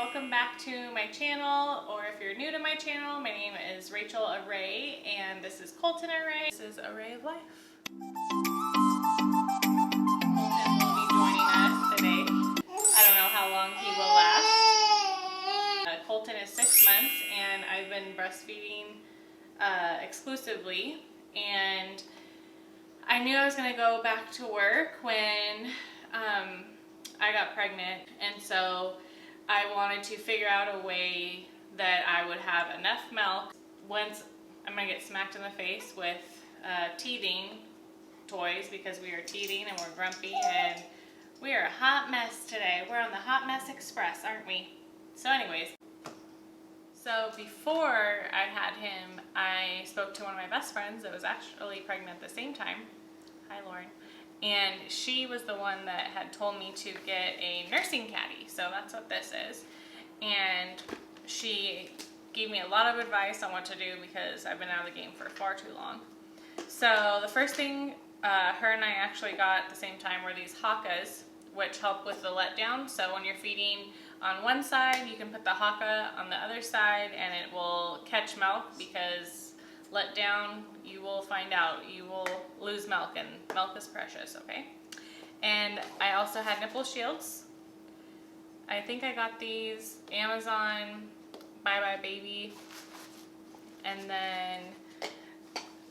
welcome back to my channel, or if you're new to my channel, my name is Rachel Array, and this is Colton Array. This is Array of Life. Colton will be joining us today. I don't know how long he will last. Colton is 6 months, and I've been breastfeeding exclusively, and I knew I was going to go back to work when I got pregnant, and so I wanted to figure out a way that I would have enough milk. Once I'm going to get smacked in the face with teething toys because we are teething and we're grumpy and we are a hot mess today. We're on the Hot Mess Express, aren't we? So anyways, so before I had him, I spoke to one of my best friends that was actually pregnant at the same time. Hi, Lauren. And she was the one that had told me to get a nursing caddy. So that's what this is. And she gave me a lot of advice on what to do because I've been out of the game for far too long. So the first thing her and I actually got at the same time were these Hiiii, which help with the letdown. So when you're feeding on one side, you can put the Hiiii on the other side and it will catch milk, because let down, you will find out you will lose milk, and milk is precious, okay? And I also had nipple shields. I think I got these Amazon, Bye Bye Baby, and then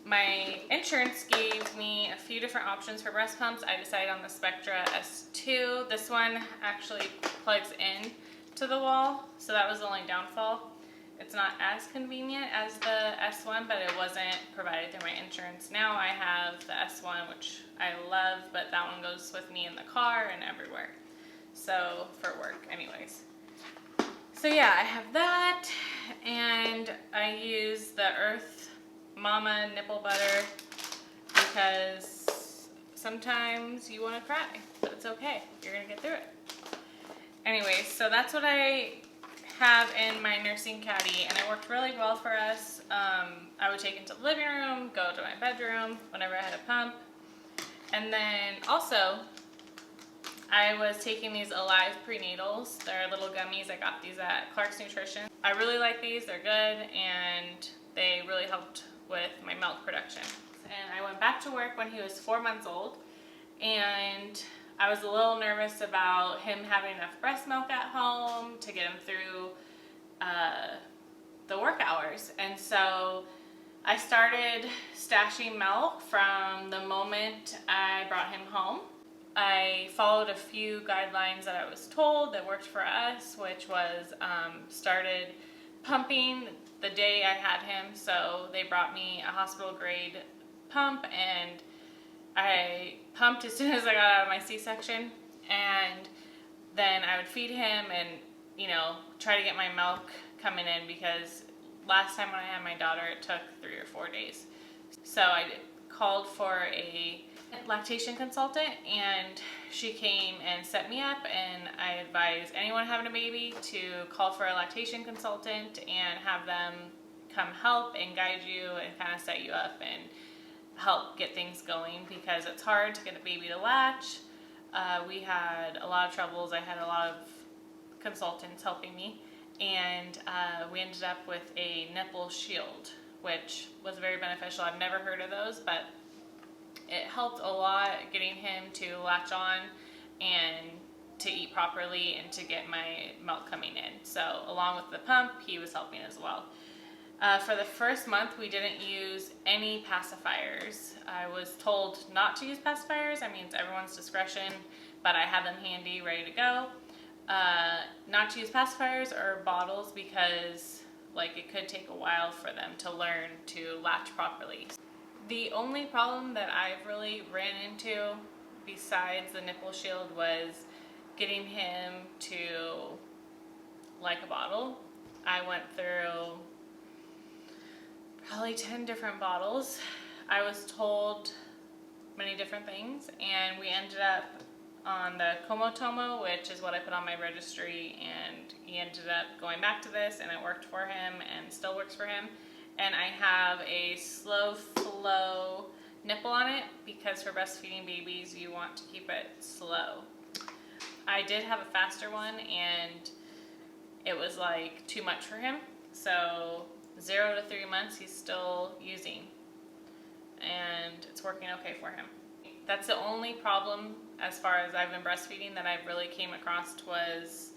my insurance gave me a few different options for breast pumps. I decided on the Spectra S2. This one actually plugs in to the wall, so that was the only downfall. It's not as convenient as the S1, but it wasn't provided through my insurance. Now I have the S1, which I love, but that one goes with me in the car and everywhere. So, for work, anyways. So yeah, I have that, and I use the Earth Mama nipple butter because sometimes you want to cry, but it's okay. You're going to get through it. Anyways, so that's what I have in my nursing caddy, and it worked really well for us. I would take it to the living room, go to my bedroom whenever I had a pump, and then also I was taking these Alive prenatals. They're little gummies. I got these at Clark's Nutrition. I really like these. They're good, and they really helped with my milk production. And I went back to work when he was 4 months old, and I was a little nervous about him having enough breast milk at home to get him through the work hours. And so I started stashing milk from the moment I brought him home. I followed a few guidelines that I was told that worked for us, which was started pumping the day I had him. So they brought me a hospital grade pump, and I pumped as soon as I got out of my C-section, and then I would feed him and, you know, try to get my milk coming in, because last time when I had my daughter, it took 3 or 4 days. So I called for a lactation consultant, and she came and set me up, and I advise anyone having a baby to call for a lactation consultant and have them come help and guide you and kind of set you up and help get things going, because it's hard to get a baby to latch. We had a lot of troubles. I had a lot of consultants helping me, and we ended up with a nipple shield, which was very beneficial. I've never heard of those, but it helped a lot getting him to latch on and to eat properly and to get my milk coming in. So along with the pump, he was helping as well. For the first month, we didn't use any pacifiers. I was told not to use pacifiers. I mean, it's everyone's discretion, but I had them handy, ready to go. Not to use pacifiers or bottles, because like it could take a while for them to learn to latch properly. The only problem that I've really ran into besides the nipple shield was getting him to like a bottle. I went through probably 10 different bottles. I was told many different things, and we ended up on the Komotomo, which is what I put on my registry, and he ended up going back to this, and it worked for him and still works for him. And I have a slow flow nipple on it, because for breastfeeding babies you want to keep it slow. I did have a faster one, and it was like too much for him. So 0 to 3 months he's still using, and it's working okay for him. That's the only problem as far as I've been breastfeeding that I really came across was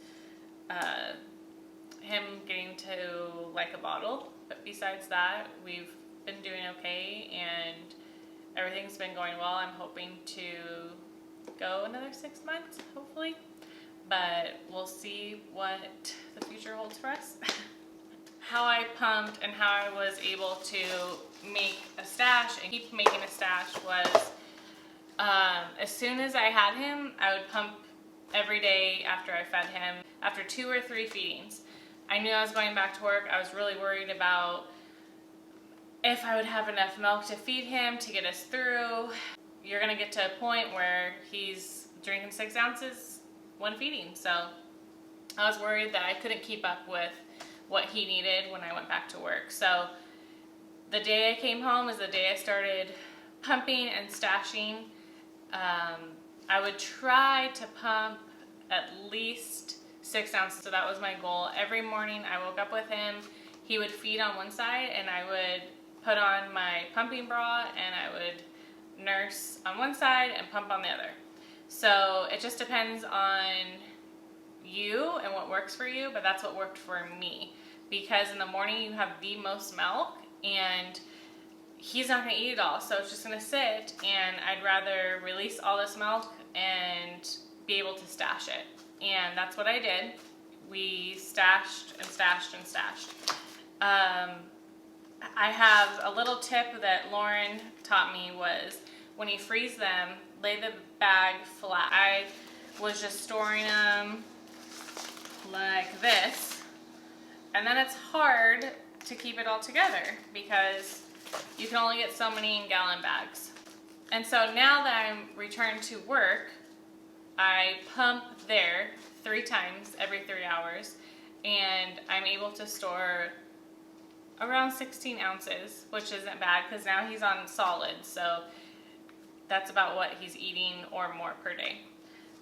him getting to like a bottle. But besides that, we've been doing okay and everything's been going well. I'm hoping to go another 6 months, hopefully. But we'll see what the future holds for us. How I pumped and how I was able to make a stash and keep making a stash was as soon as I had him, I would pump every day after I fed him. After 2 or 3 feedings, I knew I was going back to work. I was really worried about if I would have enough milk to feed him to get us through. You're gonna get to a point where he's drinking 6 ounces one feeding. So I was worried that I couldn't keep up with what he needed when I went back to work. So the day I came home is the day I started pumping and stashing. I would try to pump at least 6 ounces, so that was my goal. Every morning I woke up with him, he would feed on one side and I would put on my pumping bra and I would nurse on one side and pump on the other. So it just depends on you and what works for you, but that's what worked for me, because in the morning you have the most milk and he's not going to eat it all, so it's just going to sit, and I'd rather release all this milk and be able to stash it. And that's what I did. We stashed and stashed and stashed. I have a little tip that Lauren taught me was when you freeze them, lay the bag flat. I was just storing them like this, and then it's hard to keep it all together because you can only get so many in gallon bags. And so now that I'm returned to work, I pump there 3 times every 3 hours, and I'm able to store around 16 ounces, which isn't bad because now he's on solids, so that's about what he's eating or more per day.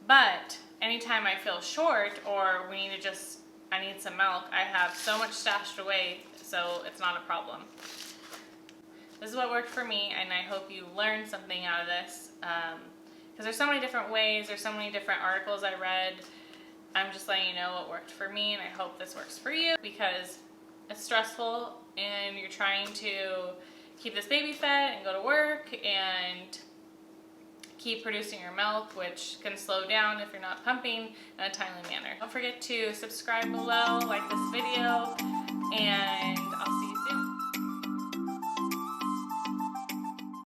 But anytime I feel short or I need some milk, I have so much stashed away, so it's not a problem. This is what worked for me, and I hope you learned something out of this, because there's so many different ways, there's so many different articles I read. I'm just letting you know what worked for me, and I hope this works for you, because it's stressful and you're trying to keep this baby fed and go to work and keep producing your milk, which can slow down if you're not pumping in a timely manner. Don't forget to subscribe below, like this video, and